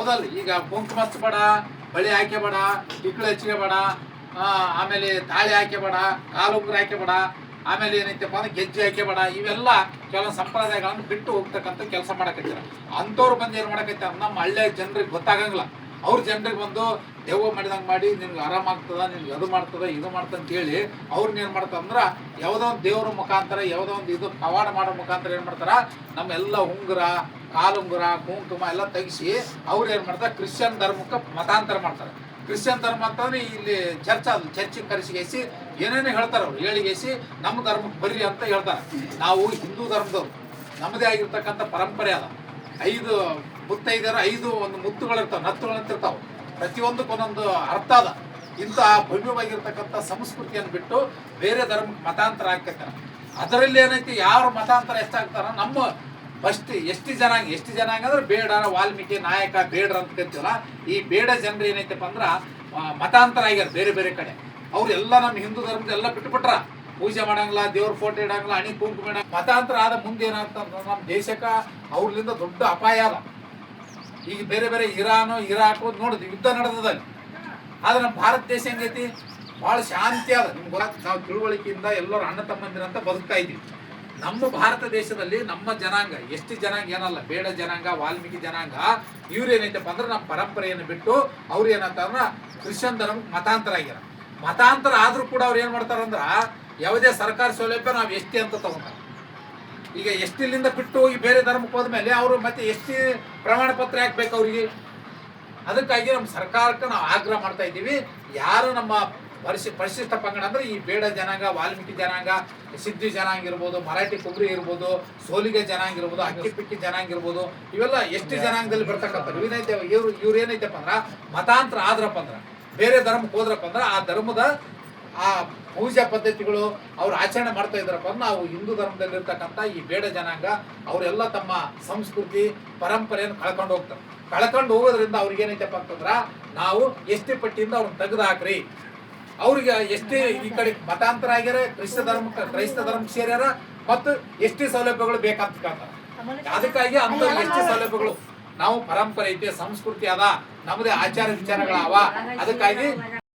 ಹೌದಲ್ಲ, ಈಗ ಕುಂಕುಮ ಹಚ್ಚಬೇಡ, ಬಳಿ ಹಾಕ್ಯಬೇಡ, ಟಿಕ್ಳು ಹಚ್ಕೋಬೇಡ, ಆಮೇಲೆ ತಾಳಿ ಹಾಕ್ಯಬೇಡ, ಕಾಲುಂಗುರ ಹಾಕ್ಯಬೇಡ, ಆಮೇಲೆ ಏನೈತಪ್ಪ ಅಂದ್ರೆ ಗೆಜ್ಜೆ ಹಾಕ್ಯಬೇಡ, ಇವೆಲ್ಲ ಕೆಲವು ಸಂಪ್ರದಾಯಗಳನ್ನು ಬಿಟ್ಟು ಹೋಗ್ತಕ್ಕಂಥ ಕೆಲಸ ಮಾಡಕತ್ತಾರೆ. ಅಂಥವ್ರು ಬಂದು ಏನು ಮಾಡಕತ್ತಾರೆ, ನಮ್ಮ ಹಳ್ಳಿಯ ಜನರಿಗೆ ಗೊತ್ತಾಗಂಗಿಲ್ಲ. ಅವ್ರ ಜನರಿಗೆ ಬಂದು ದೆವ್ವ ಮಾಡಿದಂಗೆ ಮಾಡಿ ನಿನ್ಗೆ ಆರಾಮಾಗ್ತದ, ನಿನ್ಗೆ ಅದು ಮಾಡ್ತದ, ಇದು ಮಾಡ್ತದ ಅಂತೇಳಿ ಅವ್ರನ್ನ ಏನು ಮಾಡ್ತಾರೆ ಅಂದ್ರೆ ಯಾವುದೋ ಒಂದು ದೇವ್ರ ಮುಖಾಂತರ, ಯಾವುದೋ ಒಂದು ಇದು ಪವಾಡ ಮಾಡೋ ಮುಖಾಂತರ ಏನು ಮಾಡ್ತಾರ, ನಮ್ಮೆಲ್ಲ ಉಂಗುರ, ಕಾಲುಂಗುರ, ಕುಂಕುಮ ಎಲ್ಲ ತೆಗಿಸಿ ಅವ್ರು ಏನು ಮಾಡ್ತಾರೆ, ಕ್ರಿಶ್ಚಿಯನ್ ಧರ್ಮಕ್ಕೆ ಮತಾಂತರ ಮಾಡ್ತಾರೆ. ಕ್ರಿಶ್ಚಿಯನ್ ಧರ್ಮ ಅಂತಂದ್ರೆ ಇಲ್ಲಿ ಚರ್ಚ್ ಅದು, ಚರ್ಚಿಗೆ ಕರೆಸಿಗೇಸಿ ಏನೇನು ಹೇಳ್ತಾರೆ ಅವ್ರು, ಹೇಳಿಗೇಸಿ ನಮ್ಮ ಧರ್ಮಕ್ಕೆ ಬರ್ರಿ ಅಂತ ಹೇಳ್ತಾರೆ. ನಾವು ಹಿಂದೂ ಧರ್ಮದವ್ರು, ನಮ್ಮದೇ ಆಗಿರ್ತಕ್ಕಂಥ ಪರಂಪರೆ ಅದ. 5 ಮುತ್ತೈದರ 5 ಒಂದು ಮುತ್ತುಗಳಿರ್ತಾವೆ, ನತ್ತುಗಳಂತಿರ್ತಾವೆ, ಪ್ರತಿಯೊಂದಕ್ಕೆ ಒಂದೊಂದು ಅರ್ಥ ಅದ. ಇಂಥ ಭವ್ಯವಾಗಿರ್ತಕ್ಕಂಥ ಸಂಸ್ಕೃತಿಯನ್ನು ಬಿಟ್ಟು ಬೇರೆ ಧರ್ಮಕ್ಕೆ ಮತಾಂತರ ಆಗ್ತಿರ್ತಾರೆ. ಅದರಲ್ಲಿ ಏನೈತಿ, ಯಾರು ಮತಾಂತರ ಎಷ್ಟಾಗ್ತಾರ, ನಮ್ಮ ಫಸ್ಟ್ ಎಷ್ಟಿ ಜನಾಂಗ ಅಂದ್ರೆ ಬೇಡ, ವಾಲ್ಮೀಕಿ, ನಾಯಕ, ಬೇಡ್ರ ಅಂತ ಕರಿತೀವಲ್ಲ, ಈ ಬೇಡ ಜನರು ಏನೈತಪ್ಪ ಅಂದ್ರೆ ಮತಾಂತರ ಆಗ್ಯಾರ ಬೇರೆ ಬೇರೆ ಕಡೆ. ಅವ್ರೆಲ್ಲ ನಮ್ಮ ಹಿಂದೂ ಧರ್ಮದ ಎಲ್ಲ ಬಿಟ್ಟುಬಿಟ್ರ, ಪೂಜೆ ಮಾಡಂಗಿಲ್ಲ, ದೇವ್ರ ಫೋಟೋ ಇಡಂಗಿಲ್ಲ, ಅಣಿ ಕುಂಕುಮ ಇಡಂಗಿಲ್ಲ. ಮತಾಂತರ ಆದ ಮುಂದೆ ಏನಾಗ್ತಂದ್ರೆ ನಮ್ಮ ದೇಶಕ್ಕೆ ಅವ್ರಲಿಂದ ದೊಡ್ಡ ಅಪಾಯ ಅದ. ಈಗ ಬೇರೆ ಬೇರೆ ಇರಾನು, ಇರಾಕು ನೋಡಿದ್ವಿ, ಯುದ್ಧ ನಡೆದಲ್ಲಿ. ಆದ್ರೆ ನಮ್ಮ ಭಾರತ ದೇಶ ಹೆಂಗೈತಿ, ಭಾಳ ಶಾಂತಿ ಅದ. ನಿಮ್ಗೆ ನಾವು ತಿಳುವಳಿಕೆಯಿಂದ ಎಲ್ಲರೂ ಅಣ್ಣ ತಮ್ಮಂದಿರಂತ ಬದುಕ್ತಾ ಇದ್ದೀವಿ. ನಮ್ಮ ಭಾರತ ದೇಶದಲ್ಲಿ ನಮ್ಮ ಜನಾಂಗ, ಎಷ್ಟು ಜನಾಂಗ ಏನಲ್ಲ, ಬೇಡ ಜನಾಂಗ, ವಾಲ್ಮೀಕಿ ಜನಾಂಗ, ಇವ್ರು ಏನೈತಪ್ಪ ಅಂದ್ರೆ ನಮ್ಮ ಪರಂಪರೆಯನ್ನು ಬಿಟ್ಟು ಅವ್ರು ಏನಂತಾರ ಕ್ರಿಶ್ಚಿಯನ್ ಧರ್ಮ ಮತಾಂತರ ಆಗ್ಯಾರ. ಮತಾಂತರ ಆದ್ರೂ ಕೂಡ ಅವ್ರು ಏನು ಮಾಡ್ತಾರಂದ್ರ ಯಾವುದೇ ಸರ್ಕಾರ ಸೌಲಭ್ಯ ನಾವು ಎಷ್ಟಿ ಅಂತ ತಗೊಂತಾರೆ. ಈಗ ಎಷ್ಟಿಲಿಂದ ಬಿಟ್ಟು ಹೋಗಿ ಬೇರೆ ಧರ್ಮಕ್ಕೆ ಹೋದ್ಮೇಲೆ ಅವರು ಮತ್ತೆ ಎಷ್ಟಿ ಪ್ರಮಾಣ ಪತ್ರ ಹಾಕ್ಬೇಕು ಅವ್ರಿಗೆ. ಅದಕ್ಕಾಗಿ ನಮ್ಮ ಸರ್ಕಾರಕ್ಕೆ ನಾವು ಆಗ್ರಹ ಮಾಡ್ತಾ ಇದ್ದೀವಿ, ಯಾರು ನಮ್ಮ ಪರಿಶಿಷ್ಟ ಪಂಗಡ ಅಂದ್ರೆ ಈ ಬೇಡ ಜನಾಂಗ, ವಾಲ್ಮೀಕಿ ಜನಾಂಗ, ಸಿದ್ಧಿ ಜನಾಂಗ ಇರ್ಬೋದು, ಮರಾಠಿ ಕುಗ್ರಿ ಇರ್ಬೋದು, ಸೋಲಿಗೆ ಜನಾಂಗ ಇರ್ಬೋದು, ಅಕ್ಕಿಪಿಕ್ಕಿ ಜನಾಂಗ ಇರ್ಬೋದು, ಇವೆಲ್ಲ ಎಷ್ಟು ಜನಾಂಗದಲ್ಲಿ ಬರ್ತಕ್ಕಂಥ ಇವ್ರು ಏನೈತಪ್ಪ ಅಂದ್ರ ಮತಾಂತರ ಆದ್ರಪ್ಪ ಅಂದ್ರ, ಬೇರೆ ಧರ್ಮಕ್ಕೆ ಹೋದ್ರಪ್ಪ ಅಂದ್ರ ಆ ಧರ್ಮದ ಆ ಪೂಜಾ ಪದ್ಧತಿಗಳು ಅವ್ರು ಆಚರಣೆ ಮಾಡ್ತಾ ಇದ್ರಪ್ಪ ಅಂದ್ರೆ ನಾವು ಹಿಂದೂ ಧರ್ಮದಲ್ಲಿರ್ತಕ್ಕಂಥ ಈ ಬೇಡ ಜನಾಂಗ ಅವರೆಲ್ಲ ತಮ್ಮ ಸಂಸ್ಕೃತಿ ಪರಂಪರೆಯನ್ನು ಕಳ್ಕೊಂಡು ಹೋಗೋದ್ರಿಂದ ಅವ್ರಿಗೆ ಏನೈತಪ್ಪ ಅಂತಂದ್ರ ನಾವು ಎಸ್ಟಿ ಪಟ್ಟಿಯಿಂದ ಅವ್ರನ್ನ ತೆಗೆದು ಹಾಕ್ರಿ. ಅವ್ರಿಗೆ ಎಷ್ಟೇ ಈ ಕಡೆ ಮತಾಂತರ ಆಗ್ಯಾರ, ಕ್ರೈಸ್ತ ಧರ್ಮಕ್ಕೆ ಸೇರ್ಯಾರ, ಮತ್ತು ಎಷ್ಟೇ ಸೌಲಭ್ಯಗಳು ಬೇಕಂತ ಕೇಳ್ತಾರೆ. ಅದಕ್ಕಾಗಿ ಅಂತ ಎಷ್ಟೇ ಸೌಲಭ್ಯಗಳು, ನಾವು ಪರಂಪರೆ ಐತೆ, ಸಂಸ್ಕೃತಿ ಅದ, ನಮ್ಮದೇ ಆಚಾರ ವಿಚಾರಗಳವ. ಅದಕ್ಕಾಗಿ